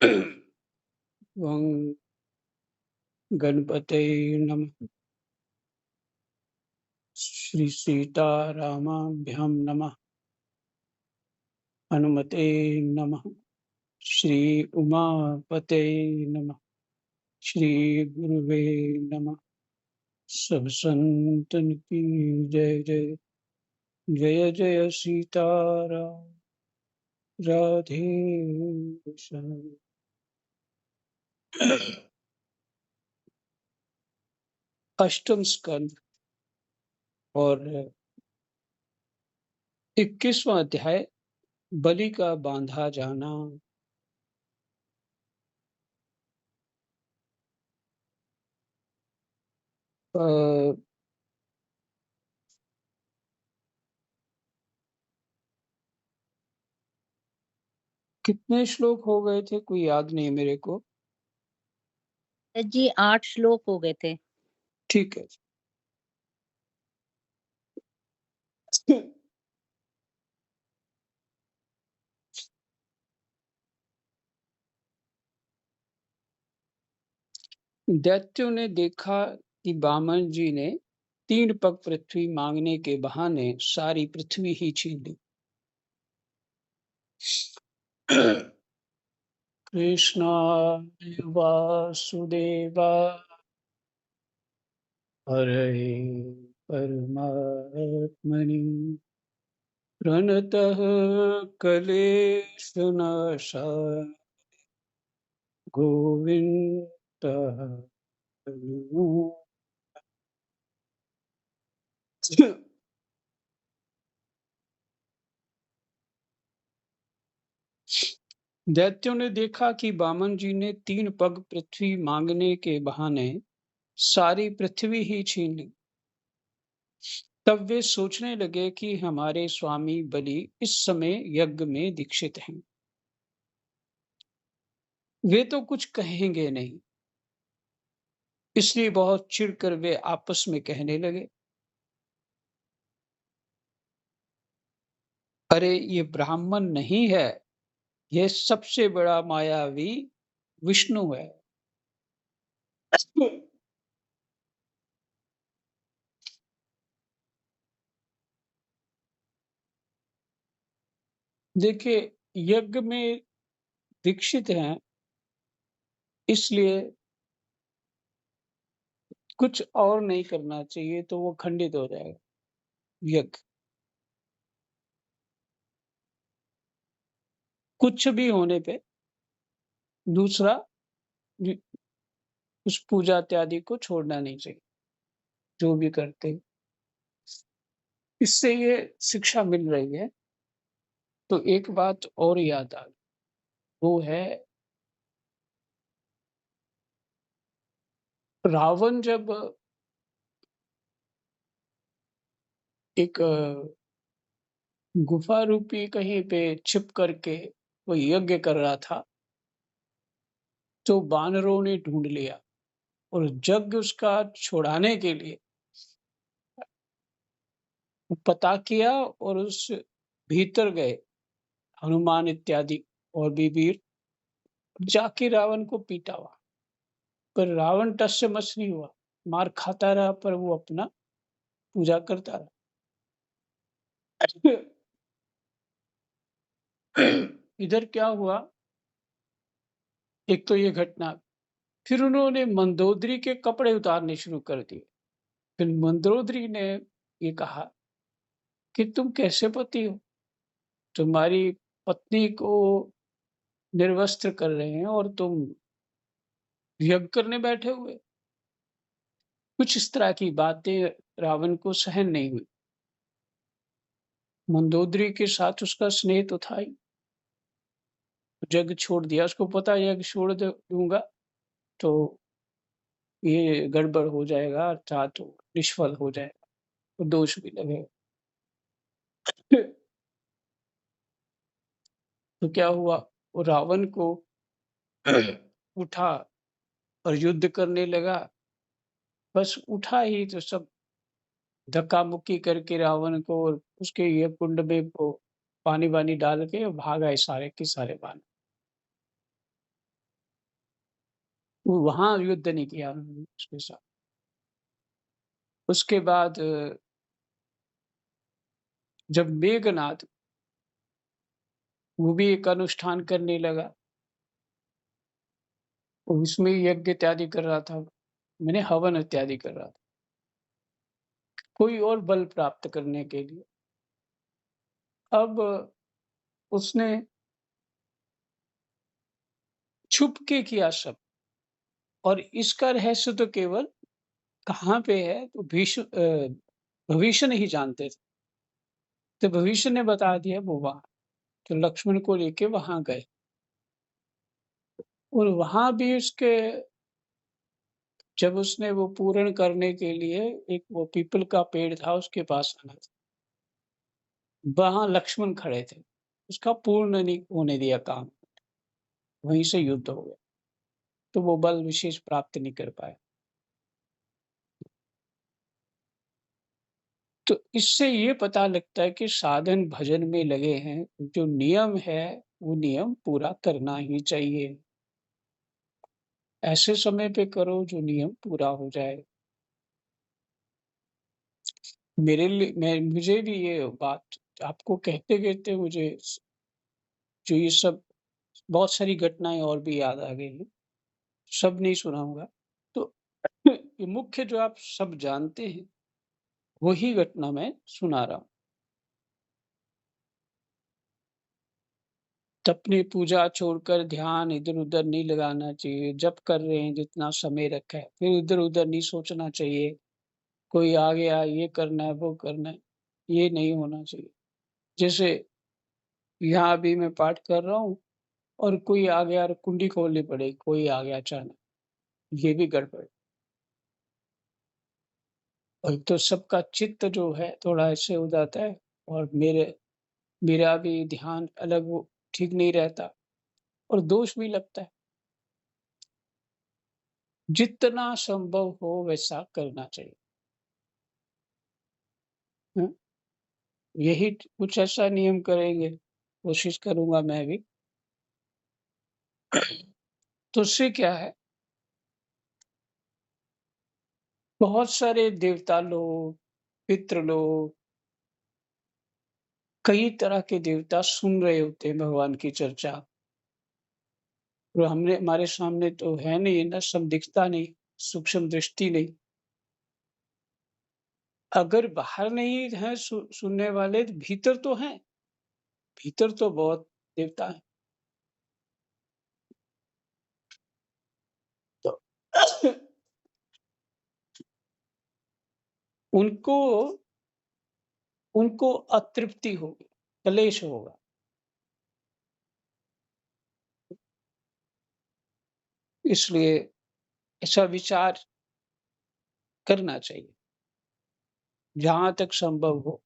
वं गणपतये नमः। श्री सीतारामाभ्यां नमः। हनुमते नमः। श्री उमापते नमः। श्री गुरुवे नमः। सब संतन की जय जय। जय जय सीताराम। राधे कृष्ण। अष्टम स्कंद और 21वां अध्याय, बलि का बांधा जाना। अ, कितने श्लोक हो गए थे, कोई याद नहीं मेरे को। जी 8 श्लोक हो गए थे। ठीक है। दैत्यों ने देखा कि बामन जी ने 3 पग पृथ्वी मांगने के बहाने सारी पृथ्वी ही छीन ली। कृष्णाय वासुदेवाय हरये परमात्मने प्रणतः क्लेशनाशाय गोविन्दः दैत्यों ने देखा कि बामन जी ने 3 पग पृथ्वी मांगने के बहाने सारी पृथ्वी ही छीन ली। तब वे सोचने लगे कि हमारे स्वामी बलि इस समय यज्ञ में दीक्षित हैं। वे तो कुछ कहेंगे नहीं, इसलिए बहुत चिढ़कर वे आपस में कहने लगे, अरे ये ब्राह्मण नहीं है, यह सबसे बड़ा मायावी विष्णु है। देखिए, यज्ञ में दीक्षित हैं, इसलिए कुछ और नहीं करना चाहिए, तो वो खंडित हो जाएगा यज्ञ। कुछ भी होने पे दूसरा जी, उस पूजा इत्यादि को छोड़ना नहीं चाहिए, जो भी करते हैं। इससे ये शिक्षा मिल रही है। तो एक बात और याद आ गई, वो है रावण जब एक गुफा रूपी कहीं पे छिप करके वो यज्ञ कर रहा था, तो बानरों ने ढूंढ लिया और यज्ञ उसका छुड़ाने के लिए पता किया और उस भीतर गए हनुमान इत्यादि और भी वीर, जाके रावण को पीटा हुआ, पर रावण टस से मस नहीं हुआ, मार खाता रहा, पर वो अपना पूजा करता रहा। इधर क्या हुआ, एक तो ये घटना, फिर उन्होंने मंदोदरी के कपड़े उतारने शुरू कर दिए। फिर मंदोदरी ने ये कहा कि तुम कैसे पति हो, तुम्हारी पत्नी को निर्वस्त्र कर रहे हैं और तुम यज्ञ करने बैठे हुए। कुछ इस तरह की बातें रावण को सहन नहीं हुई। मंदोदरी के साथ उसका स्नेह तो था ही, यज्ञ छोड़ दिया, उसको पता है यज्ञ छोड़ दूंगा तो ये गड़बड़ हो जाएगा, अर्थात वो निष्फल हो जाएगा, तो दोष भी लगेगा। तो क्या हुआ, वो रावण को उठा और युद्ध करने लगा। बस उठा ही तो सब धक्का मुक्की करके रावण को और उसके ये कुंड में वो पानी वानी डाल के भाग आए सारे के सारे बानर। वहाँ युद्ध नहीं किया उन्होंने उसके साथ। उसके बाद जब मेघनाद वो भी एक अनुष्ठान करने लगा, उसमें यज्ञ इत्यादि कर रहा था, माने हवन इत्यादि कर रहा था, कोई और बल प्राप्त करने के लिए। अब उसने छुप के किया सब, और इसका रहस्य तो केवल कहाँ पे है, तो भविष्य नहीं जानते थे। तो भविष्य ने बता दिया वो वहाँ, तो लक्ष्मण को लेके वहाँ गए, और वहाँ भी उसके जब उसने वो पूर्ण करने के लिए एक वो पीपल का पेड़ था उसके पास आना था। वहाँ लक्ष्मण खड़े थे। उसका पूर्ण नहीं होने दिया काम, वहीं से युद्ध हो गया। तो वो बल विशेष प्राप्त नहीं कर पाया। तो इससे ये पता लगता है कि साधन भजन में लगे हैं, जो नियम है वो नियम पूरा करना ही चाहिए। ऐसे समय पे करो जो नियम पूरा हो जाए। मेरे लिए मुझे भी ये बात आपको कहते-कहते मुझे जो ये सब बहुत सारी घटनाएँ और भी याद आ गई हैं, सब नहीं सुनाऊँगा। तो ये मुख्य जो आप सब जानते हैं, वही घटना मैं सुना रहा हूँ। तो अपनी पूजा छोड़कर ध्यान इधर-उधर नहीं लगाना चाहिए, जप कर रहे हैं जितना समय रखा है, फिर इधर-उधर नहीं सोचना चाहिए, कोई आ गया ये करना है, वो करना है, ये नहीं होना चाहिए। जैसे यहाँ अभी मैं पाठ कर रहा हूँ और कोई आ गया और कुंडी खोलनी पड़ेगी, कोई आ गया अचानक, ये भी गड़बड़। और तो सबका चित्त जो है थोड़ा ऐसे हो जाता है, और मेरा भी ध्यान अलग वो ठीक नहीं रहता, और दोष भी लगता है। जितना संभव हो वैसा करना चाहिए। हुँ, यही कुछ ऐसा नियम करेंगे, कोशिश करूँगा मैं भी। तो उससे क्या है, बहुत सारे देवता लोग, पितृ लोग, कई तरह के देवता सुन रहे होते हैं भगवान की चर्चा। और हमारे सामने तो है नहीं ना, सब दिखता नहीं, सूक्ष्म दृष्टि नहीं। अगर बाहर नहीं है सुनने वाले, तो भीतर तो हैं, भीतर तो बहुत देवता हैं। तो उनको उनको अतृप्ति होगी, क्लेश होगा। इसलिए ऐसा विचार करना चाहिए, जहाँ तक संभव हो।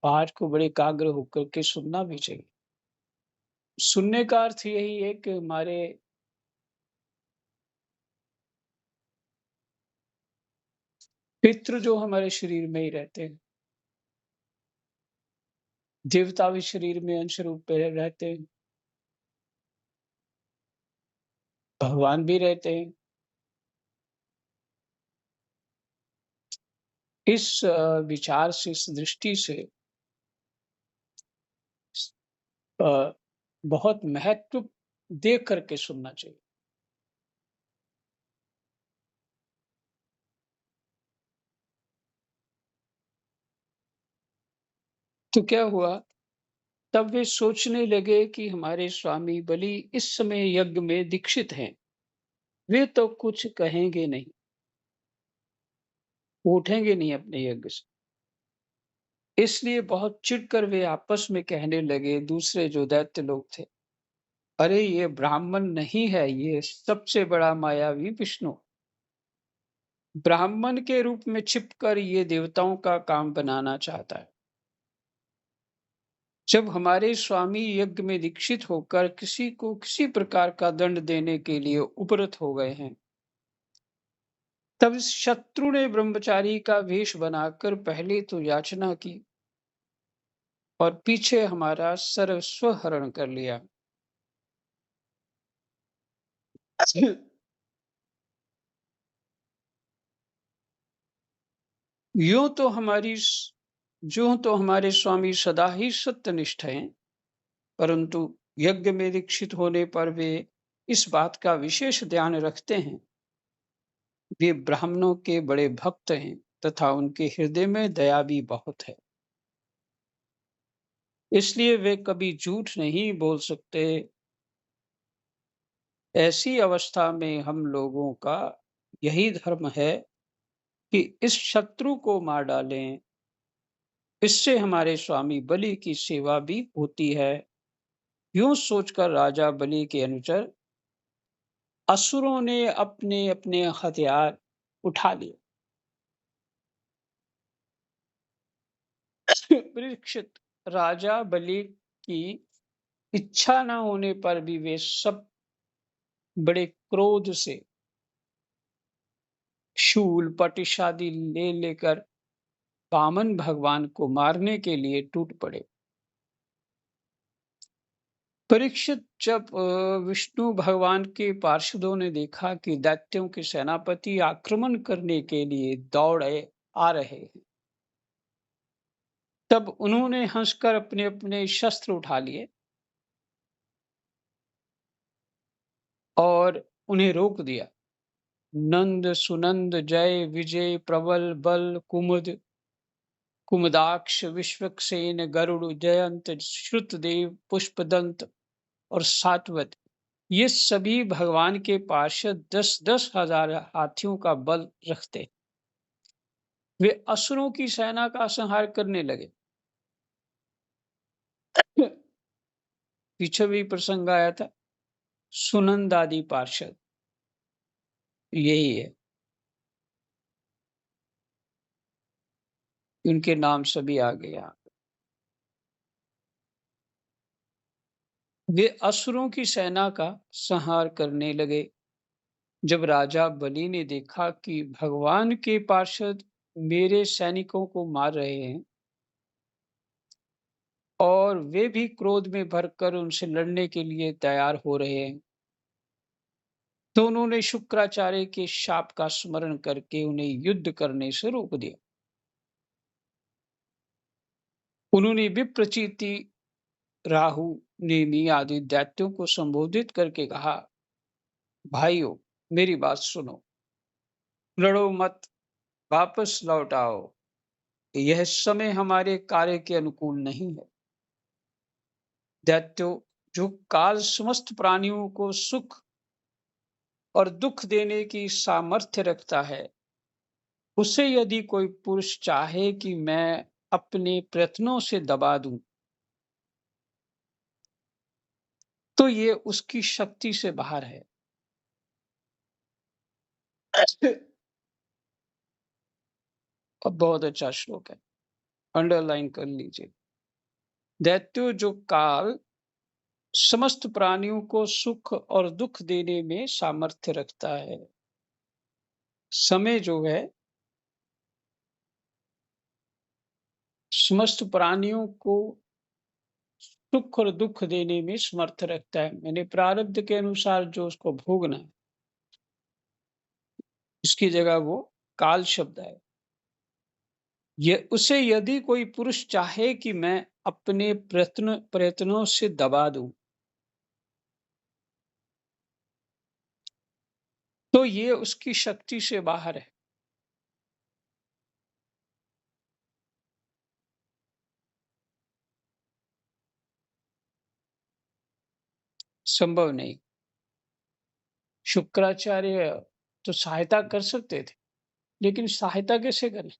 पाठ को बड़े एकाग्र होकर के सुनना भी चाहिए। सुनने का अर्थ यही है कि हमारे पितृ जो हमारे शरीर में ही रहते हैं, देवता भी शरीर में अंश रूप में रहते हैं, भगवान भी रहते हैं। इस विचार से, इस दृष्टि से अ, बहुत महत्व दे करके सुनना चाहिए। तो क्या हुआ, तब वे सोचने लगे कि हमारे स्वामी बलि इस समय यज्ञ में दीक्षित हैं, वे तो कुछ कहेंगे नहीं, वो उठेंगे नहीं अपने यज्ञ से। इसलिए बहुत चिढ़कर वे आपस में कहने लगे, दूसरे जो दैत्य लोग थे, अरे ये ब्राह्मण नहीं है, ये सबसे बड़ा मायावी विष्णु, ब्राह्मण के रूप में छिपकर ये देवताओं का काम बनाना चाहता है। जब हमारे स्वामी यज्ञ में दीक्षित होकर किसी को किसी प्रकार का दंड देने के लिए उपरत हो गए हैं, तब इस शत्रु ने ब्रह्मचारी का वेश बनाकर पहले तो याचना की, और पीछे हमारा सर्वस्व हरण कर लिया। यूं तो हमारे स्वामी सदा ही सत्यनिष्ठ हैं, परंतु यज्ञ में दीक्षित होने पर वे इस बात का विशेष ध्यान रखते हैं। वे ब्राह्मणों के बड़े भक्त हैं तथा उनके हृदय में दया भी बहुत है। इसलिए वे कभी झूठ नहीं बोल सकते। ऐसी अवस्था में हम लोगों का यही धर्म है कि इस शत्रु को मार डालें। इससे हमारे स्वामी बलि की सेवा भी होती है। यूं सोचकर राजा बलि के अनुचर असुरों ने अपने अपने हथियार उठा लिए। परीक्षित, राजा बलि की इच्छा न होने पर भी वे सब बड़े क्रोध से शूल पटिश आदि ले लेकर वामन भगवान को मारने के लिए टूट पड़े। परीक्षित, जब विष्णु भगवान के पार्षदों ने देखा कि दैत्यों के सेनापति आक्रमण करने के लिए दौड़े आ रहे हैं, तब उन्होंने हंसकर अपने अपने शस्त्र उठा लिए और उन्हें रोक दिया। नंद, सुनंद, जय, विजय, प्रबल, बल, कुमुद, कुमुदाक्ष, विश्वक्सेन, गरुड़, जयंत, श्रुतदेव, पुष्पदंत और सात्वत, ये सभी भगवान के पार्षद 10-10 हजार हाथियों का बल रखते। वे असुरों की सेना का संहार करने लगे। पीछे भी प्रसंग आया था, सुनंद आदि पार्षद यही है, उनके नाम सभी आ गया। वे असुरों की सेना का संहार करने लगे। जब राजा बलि ने देखा कि भगवान के पार्षद मेरे सैनिकों को मार रहे हैं और वे भी क्रोध में भरकर उनसे लड़ने के लिए तैयार हो रहे हैं, तो उन्होंने शुक्राचार्य के शाप का स्मरण करके उन्हें युद्ध करने से रोक दिया। उन्होंने विप्रचिति, राहु, नेमि आदि दैत्यों को संबोधित करके कहा, भाइयों, मेरी बात सुनो, लड़ो मत, वापस लौट आओ। यह समय हमारे कार्य के अनुकूल नहीं है। दैत्यो, जो काल समस्त प्राणियों को सुख और दुख देने की सामर्थ्य रखता है, उसे यदि कोई पुरुष चाहे कि मैं अपने प्रयत्नों से दबा दूं, तो ये उसकी शक्ति से बाहर है। अब बहुत अच्छा श्लोक है, अंडरलाइन कर लीजिए। दैत्यो, जो काल समस्त प्राणियों को सुख और दुख देने में सामर्थ्य रखता है। समय जो है समस्त प्राणियों को सुख और दुख देने में समर्थ रखता है, मैंने प्रारब्ध के अनुसार जो उसको भोगना है, इसकी जगह वो काल शब्द है। ये उसे यदि कोई पुरुष चाहे कि मैं अपने प्रयत्नों से दबा दूं, तो ये उसकी शक्ति से बाहर है। संभव नहीं। शुक्राचार्य तो सहायता कर सकते थे, लेकिन सहायता कैसे करें?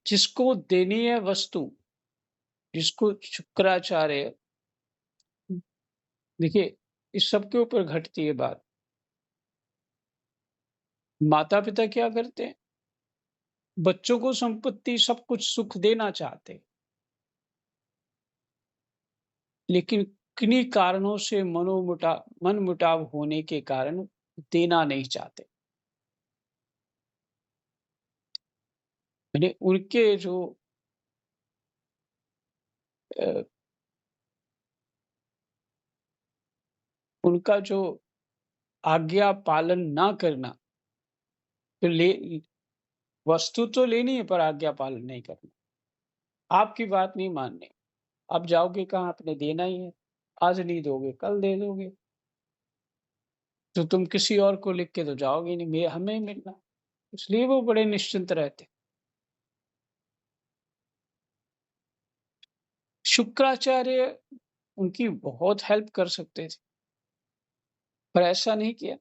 जिसको देनी है वस्तु, जिसको शुक्राचार्य, देखिए, इस सब के ऊपर घटती है बात। माता पिता क्या करते हैं? बच्चों को संपत्ति सब कुछ सुख देना चाहते हैं, लेकिन किन्हीं कारणों से मन मुटाव होने के कारण देना नहीं चाहते। यानी उनके जो अ, उनका जो आज्ञा पालन ना करना, तो वस्तु तो लेनी है पर आज्ञा पालन नहीं करना। आपकी बात नहीं माननी। अब जाओगे कहाँ? आपने देना ही है। आज नहीं दोगे, कल दे दोगे। तो तुम किसी और को लिख के तो जाओगे नहीं, हमें ही मिलना। इसलिए वो बड़े निश्चिंत रहते। शुक्राचार्य उनकी बहुत हेल्प कर सकते थे, पर ऐसा नहीं किया।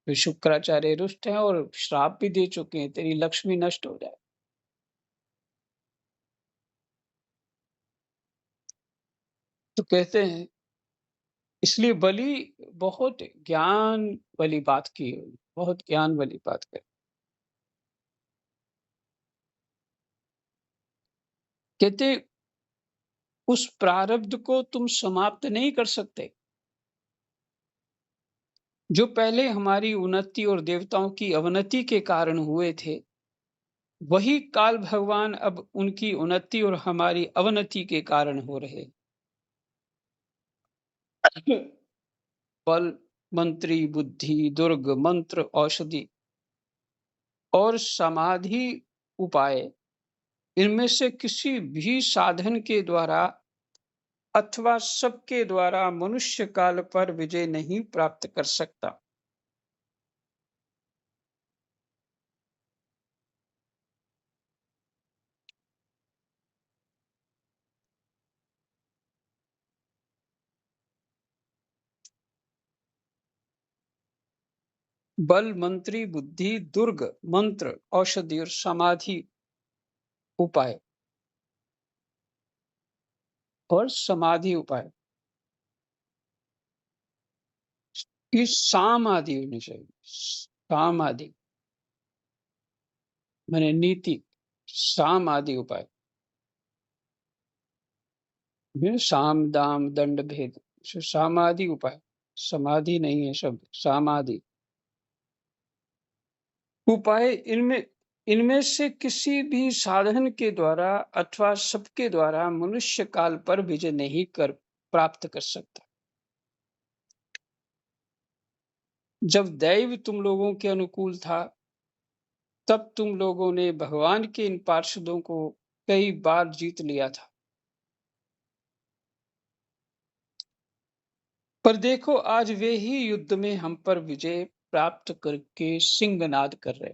तो शुक्राचार्य रुष्ट हैं और श्राप भी दे चुके हैं, तेरी लक्ष्मी नष्ट हो जाए। तो कहते हैं इसलिए बलि बहुत ज्ञान वाली बात की है, बहुत ज्ञान वाली बात कर। कहते उस प्रारब्ध को तुम समाप्त नहीं कर सकते जो पहले हमारी उन्नति और देवताओं की अवनति के कारण हुए थे। वही काल भगवान अब उनकी उन्नति और हमारी अवनति के कारण हो रहे। बल, मंत्री, बुद्धि, दुर्ग, मंत्र, औषधि और समाधि उपाय, इनमें से किसी भी साधन के द्वारा अथवा सबके द्वारा मनुष्य काल पर विजय नहीं प्राप्त कर सकता। बल, मंत्री, बुद्धि, दुर्ग, मंत्र, औषधि और समाधि उपाय और समाधि उपाय, ये साम आदि होनी चाहिए। साम आदि माने नीति, साम आदि उपाय। ये साम दाम दंड भेद, सामादि उपाय, समाधि नहीं है शब्द, सामादि उपाय। इनमें इनमें से किसी भी साधन के द्वारा अथवा सबके द्वारा मनुष्य काल पर विजय नहीं कर प्राप्त कर सकता। जब दैव तुम लोगों के अनुकूल था, तब तुम लोगों ने भगवान के इन पार्षदों को कई बार जीत लिया था। पर देखो आज वे ही युद्ध में हम पर विजय प्राप्त करके सिंहनाद कर रहे।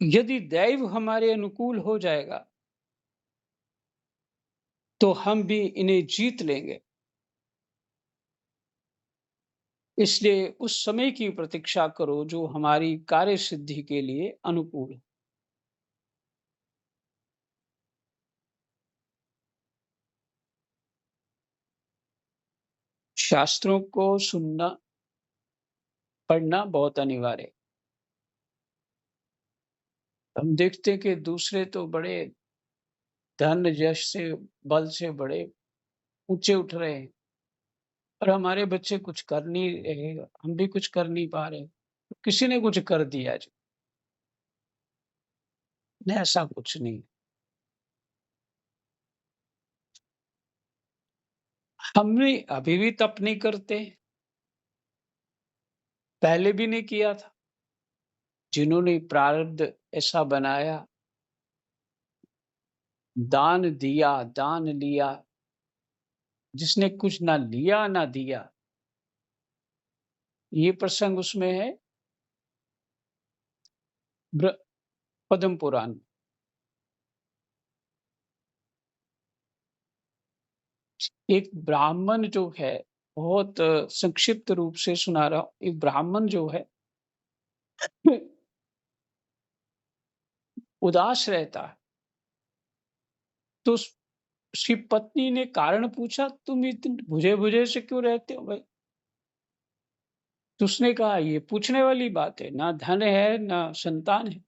यदि दैव हमारे अनुकूल हो जाएगा तो हम भी इन्हें जीत लेंगे। इसलिए उस समय की प्रतीक्षा करो जो हमारी कार्य सिद्धि के लिए अनुकूल है। शास्त्रों को सुनना पढ़ना बहुत अनिवार्य है। हम देखते हैं कि दूसरे तो बड़े धन यश से बल से बड़े ऊंचे उठ रहे हैं और हमारे बच्चे कुछ कर नहीं रहे, हम भी कुछ कर नहीं पा रहे। किसी ने कुछ कर दिया जी, नहीं ऐसा कुछ नहीं। हमने अभी भी तप नहीं करते, पहले भी नहीं किया था। जिन्होंने प्रारब्ध ऐसा बनाया, दान दिया, दान लिया, जिसने कुछ ना लिया ना दिया, ये प्रसंग उसमें है पद्म पुराण। एक ब्राह्मण जो है, बहुत संक्षिप्त रूप से सुना रहा हूं। एक ब्राह्मण जो है उदास रहता है, तो उसकी पत्नी ने कारण पूछा, तुम इतने बुझे बुझे से क्यों रहते हो भाई? तो उसने कहा ये पूछने वाली बात है, ना धन है ना संतान है।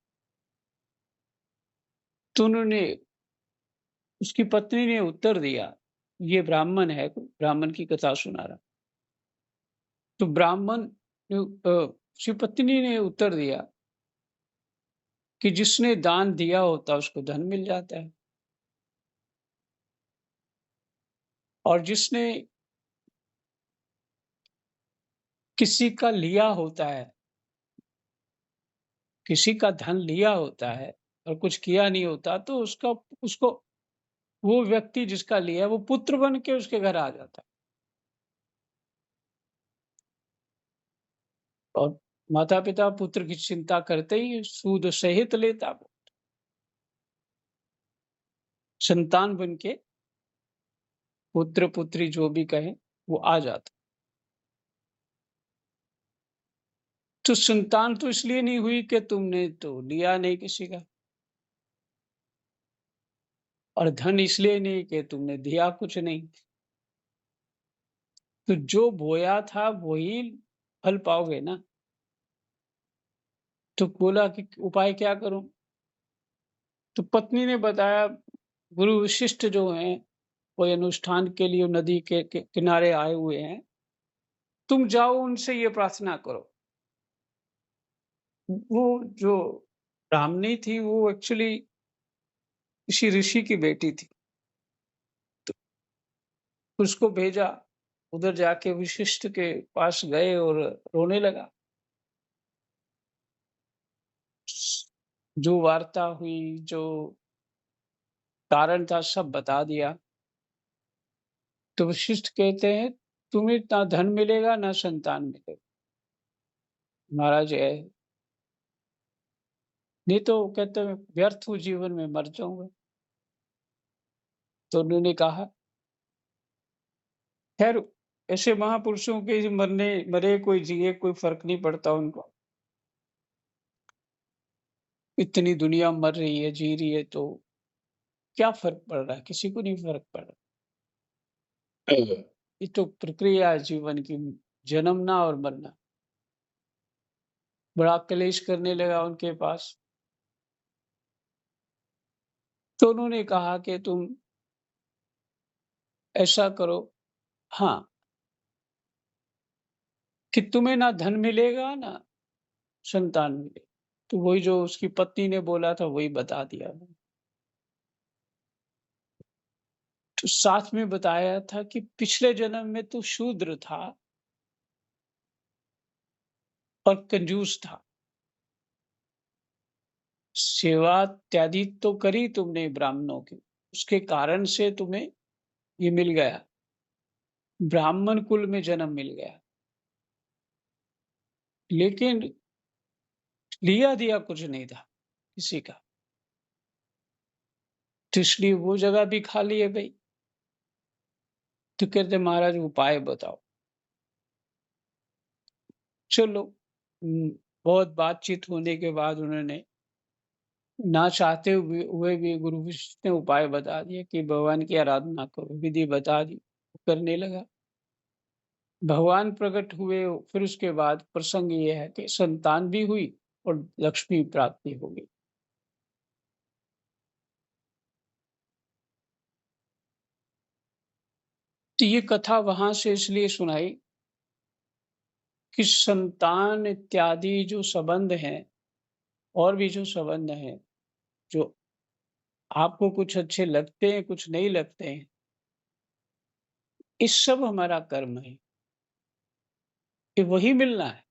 तो उन्होंने उसकी पत्नी ने उत्तर दिया, ये ब्राह्मण है, ब्राह्मण की कथा सुना रहा। तो ब्राह्मण उसकी पत्नी ने उत्तर दिया कि जिसने दान दिया होता उसको धन मिल जाता है, और जिसने किसी का लिया होता है, किसी का धन लिया होता है और कुछ किया नहीं होता तो उसका उसको वो व्यक्ति जिसका लिया है वो पुत्र बन के उसके घर आ जाता है और माता-पिता पुत्र की चिंता करते ही सूद सहित लेता वो, संतान बन के पुत्र-पुत्री जो भी कहें वो आ जाता। तो संतान तो इसलिए नहीं हुई कि तुमने तो लिया नहीं किसी का और धन इसलिए नहीं कि तुमने दिया कुछ नहीं। तो जो बोया था वही फल पाओगे ना। तो बोला कि उपाय क्या करूँ? तो पत्नी ने बताया गुरु वशिष्ठ जो हैं, कोई अनुष्ठान के लिए नदी के किनारे आए हुए हैं, तुम जाओ उनसे ये प्रार्थना करो। वो जो ब्राह्मणी थी वो एक्चुअली किसी ऋषि की बेटी थी। तो उसको भेजा, उधर जाके वशिष्ठ के पास गए और रोने लगा। जो वार्ता हुई, जो कारण था सब बता दिया। तो वशिष्ठ कहते हैं, तुम्हें ना धन मिलेगा, ना संतान मिलेगा। महाराज नहीं तो कहते हैं व्यर्थ हूँ जीवन में मर जाऊँगा। तो उन्होंने कहा, खैर ऐसे महापुरुषों के मरने मरे कोई जिए कोई फ़र्क नहीं पड़ता उनको। इतनी दुनिया मर रही है, जी रही है तो क्या फ़र्क पड़ रहा है? किसी को नहीं फ़र्क पड़ रहा। ये तो प्रक्रिया है जीवन की, जन्मना और मरना। बड़ा क्लेश करने लगा उनके पास। तो उन्होंने कहा कि तुम ऐसा करो, हाँ, कि तुम्हें ना धन मिलेगा ना संतान मिलेगी। तो वही जो उसकी पत्नी ने बोला था वही बता दिया। तो साथ में बताया था कि पिछले जन्म में तू शूद्र था और कंजूस था। सेवा इत्यादि तो करी तुमने ब्राह्मणों की, उसके कारण से तुम्हें ये मिल गया, ब्राह्मण कुल में जन्म मिल गया। लेकिन लिया दिया कुछ नहीं था किसी का, तो इसलिए वो जगह भी खाली है भई। तो कहते महाराज उपाय बताओ। चलो बहुत बातचीत होने के बाद उन्होंने ना चाहते हुए भी गुरु वशिष्ठ ने उपाय बता दिए कि भगवान की आराधना करो, विधि बता दी, वो करने लगा। भगवान प्रकट हुए, फिर उसके बाद प्रसंग ये है कि संतान भी हुई और लक्ष्मी प्राप्ति हो गई। तो ये कथा वहां से इसलिए सुनाई कि संतान इत्यादि जो संबंध हैं और भी जो संबंध हैं, जो आपको कुछ अच्छे लगते हैं, कुछ नहीं लगते हैं, ये सब हमारा कर्म है। ये वही मिलना है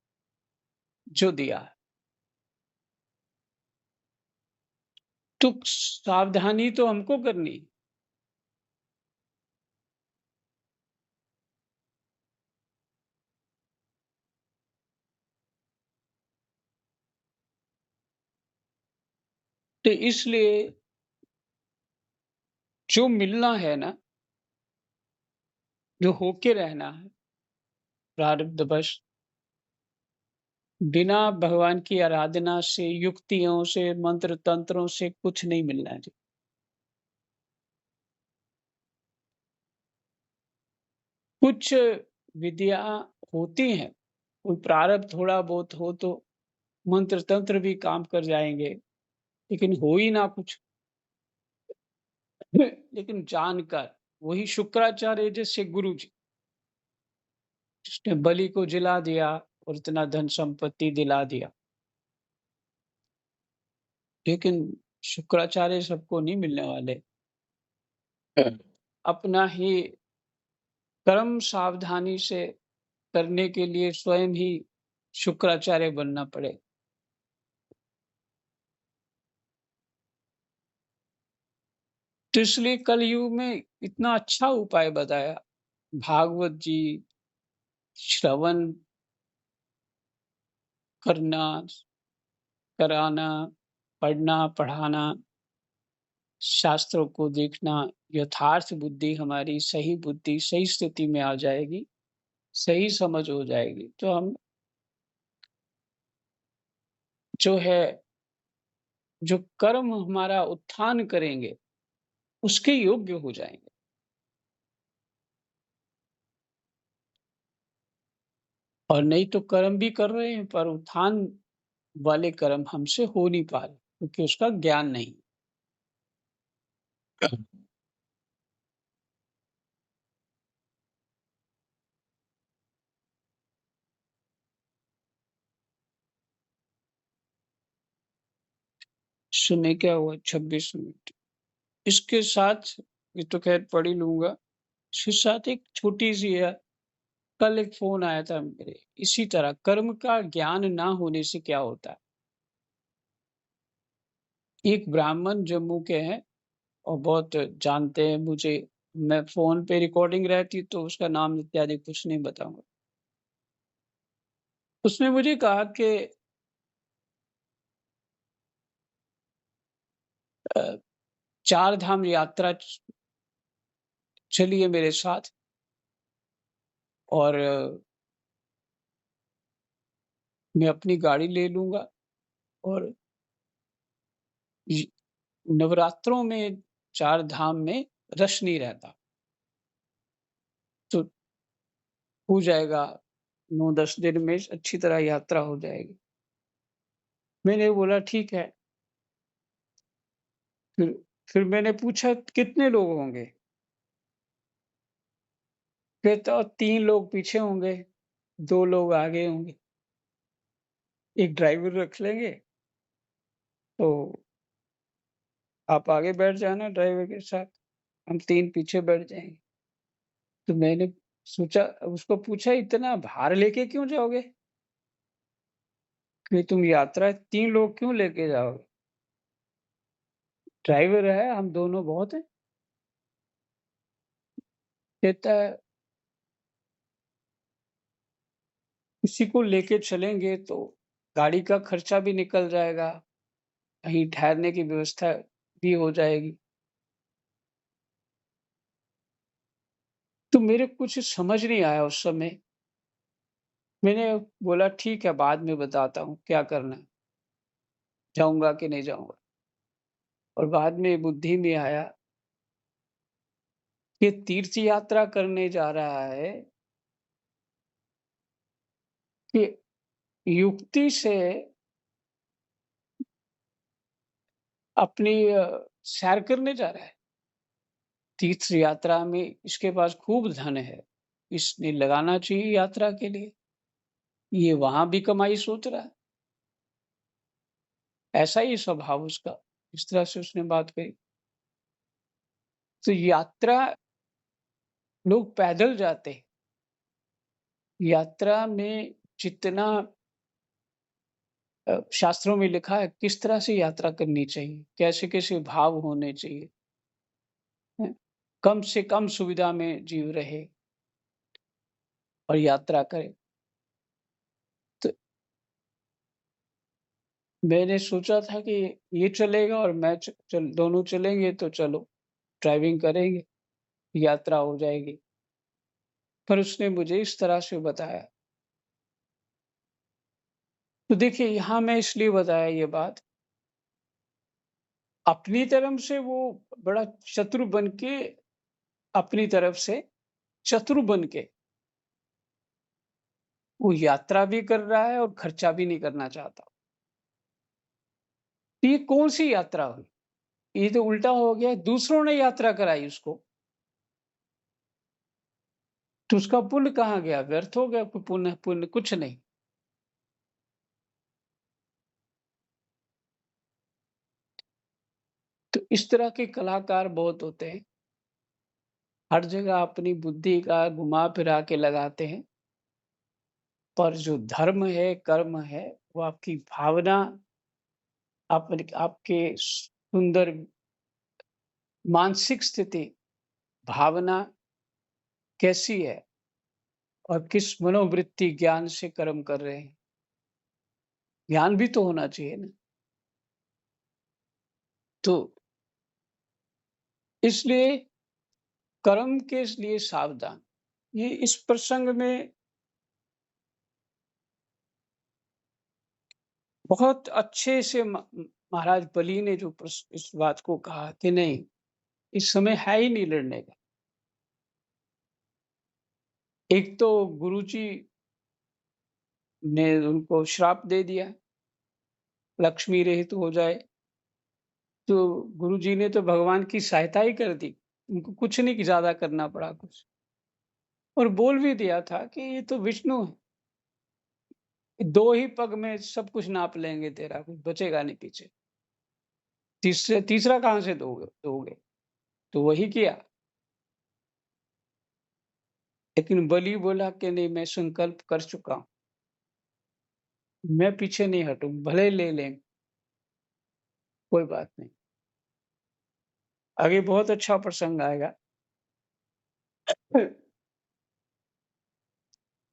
जो दिया है। तो सावधानी तो हमको करनी है। तो इसलिए जो मिलना है ना, जो होके रहना है प्रारब्धवश, बिना भगवान की आराधना से, युक्तियों से, मंत्र तंत्रों से कुछ नहीं मिलना है। कुछ विधियां होती हैं, कोई प्रारब्ध थोड़ा बहुत हो तो मंत्र तंत्र भी काम कर जाएंगे, लेकिन हो ही ना कुछ। लेकिन जानकर वही शुक्राचार्य जैसे गुरु जी, जिसने बलि को जिला दिया और इतना धन संपत्ति दिला दिया, लेकिन शुक्राचार्य सबको नहीं मिलने वाले। अपना ही कर्म सावधानी से करने के लिए स्वयं ही शुक्राचार्य बनना पड़े। तो इसलिए कलयुग में इतना अच्छा उपाय बताया। भागवत जी, श्रवण करना, कराना, पढ़ना, पढ़ाना, शास्त्रों को देखना, यथार्थ बुद्धि हमारी सही बुद्धि सही स्थिति में आ जाएगी, सही समझ हो जाएगी, तो हम जो है, जो कर्म हमारा उत्थान करेंगे, उसके योग्य हो जाएँगे। और नहीं तो कर्म भी कर रहे हैं, पर उत्थान वाले कर्म हमसे हो नहीं पा रहे, क्योंकि उसका ज्ञान नहीं। सुने क्या हुआ 26 मिनट। इसके साथ ये तो ख़ैर पढ़ ही लूँगा। इसके साथ एक छोटी-सी है, कल एक फ़ोन आया था मेरे, इसी तरह कर्म का ज्ञान ना होने से क्या होता है। एक ब्राह्मण जम्मू के हैं और बहुत जानते हैं मुझे। मैं फ़ोन पे रिकॉर्डिंग रहती तो उसका नाम इत्यादि कुछ नहीं बताऊँगा। उसने मुझे कहा कि अ, 4 धाम यात्रा चलिए मेरे साथ, और मैं अपनी गाड़ी ले लूँगा, और इ नवरात्रों में 4 धाम में रश नहीं रहता, तो हो जाएगा, 9-10 दिन में अच्छी तरह यात्रा हो जाएगी। मैंने बोला ठीक है। फिर फिर मैंने पूछा कितने लोग होंगे? कहता 3 लोग पीछे होंगे, 2 लोग आगे होंगे। एक ड्राइवर रख लेंगे, तो आप आगे बैठ जाना ड्राइवर के साथ, हम 3 पीछे बैठ जाएँगे। तो मैंने सोचा, उसको पूछा इतना भार लेके क्यों जाओगे? कि तुम यात्रा 3 लोग क्यों लेके जाओगे? ड्राइवर है, हम दोनों बहुत हैं। कहता है किसी को लेके चलेंगे तो गाड़ी का खर्चा भी निकल जाएगा, कहीं ठहरने की व्यवस्था भी हो जाएगी। तो मेरे कुछ समझ नहीं आया उस समय। मैंने बोला ठीक है, बाद में बताता हूँ क्या करना है, जाऊँगा कि नहीं जाऊँगा। और बाद में बुद्धि में आया कि तीर्थ यात्रा करने जा रहा है, कि युक्ति से अपनी सैर करने जा रहा है। तीर्थ यात्रा में इसके पास खूब धन है, इसने लगाना चाहिए यात्रा के लिए। ये वहाँ भी कमाई सोच रहा है। ऐसा ही स्वभाव उसका, इस तरह से उसने बात कही। तो यात्रा लोग पैदल जाते हैं। यात्रा में जितना शास्त्रों में लिखा है किस तरह से यात्रा करनी चाहिए, कैसे-कैसे भाव होने चाहिए, हैं? कम से कम सुविधा में जीव रहे और यात्रा करे। तो मैंने सोचा था कि ये चलेगा और मैं चल दोनों चलेंगे तो चलो, ड्राइविंग करेंगे, यात्रा हो जाएगी। पर उसने मुझे इस तरह से बताया। तो देखिए यहाँ मैं इसलिए बताया ये बात, अपनी तरफ से वो बड़ा शत्रु बन के, अपनी तरफ से शत्रु बन के वो यात्रा भी कर रहा है और खर्चा भी नहीं करना चाहता। तो ये कौन-सी यात्रा हुई? ये तो उल्टा हो गया, दूसरों ने यात्रा कराई उसको, तो उसका पुण्य कहाँ गया? व्यर्थ हो गया, पुण्य पुण्य कुछ नहीं। तो इस तरह के कलाकार बहुत होते हैं, हर जगह अपनी बुद्धि का घुमा-फिरा के लगाते हैं पर जो धर्म है, कर्म है, वो आपकी भावना, आपके सुंदर मानसिक स्थिति, भावना कैसी है और किस मनोवृत्ति ज्ञान से कर्म कर रहे हैं। ज्ञान भी तो होना चाहिए ना। तो इसलिए कर्म के लिए सावधान। ये इस प्रसंग में बहुत अच्छे से महाराज बलि ने जो इस बात को कहा कि नहीं, इस समय है ही नहीं लड़ने का। एक तो गुरुजी ने उनको श्राप दे दिया, लक्ष्मी रहित हो जाए। तो गुरुजी ने तो भगवान की सहायता ही कर दी, उनको कुछ नहीं ज्यादा करना पड़ा कुछ। और बोल भी दिया था कि ये तो विष्णु है, 2 ही पग में सब कुछ नाप लेंगे, तेरा कुछ बचेगा नहीं पीछे। तीसरा कहाँ से दोगे? तो वही किया। लेकिन बलि बोला कि नहीं, मैं संकल्प कर चुका हूँ, मैं पीछे नहीं हटूँ, भले ले लें, कोई बात नहीं। आगे बहुत अच्छा प्रसंग आएगा।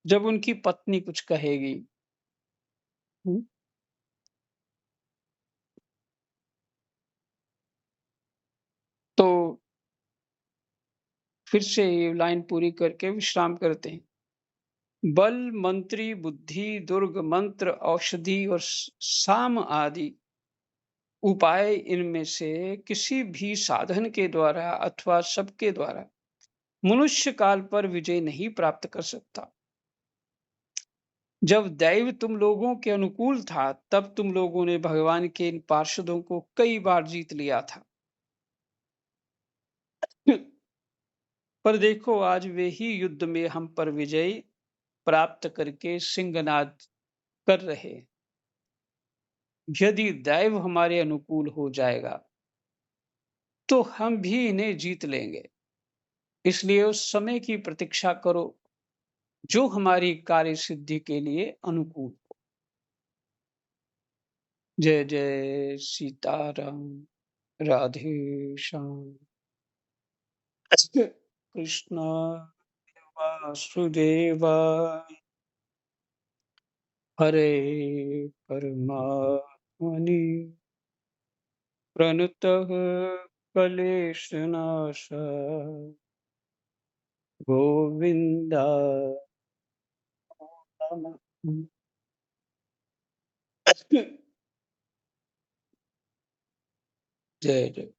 जब उनकी पत्नी कुछ कहेगी, हुँ, तो फिर से ये लाइन पूरी करके विश्राम करते हैं। बल, मंत्री, बुद्धि, दुर्ग, मंत्र, औषधि और साम आदि उपाय, इनमें से किसी भी साधन के द्वारा अथवा सबके द्वारा मनुष्य काल पर विजय नहीं प्राप्त कर सकता। जब दैव तुम लोगों के अनुकूल था, तब तुम लोगों ने भगवान के इन पार्षदों को कई बार जीत लिया था। पर देखो, आज वे ही युद्ध में हम पर विजय प्राप्त करके सिंहनाद कर रहे हैं। यदि दैव हमारे अनुकूल हो जाएगा, तो हम भी इन्हें जीत लेंगे। इसलिए उस समय की प्रतीक्षा करो जो हमारी कार्य सिद्धि के लिए अनुकूल हो। जय जय सीताराम। राधे श्याम। कृष्ण वासुदेवाय। हरे परमात्मनि प्रणतः क्लेशनाशाय गोविन्दाय नमः। जय जय।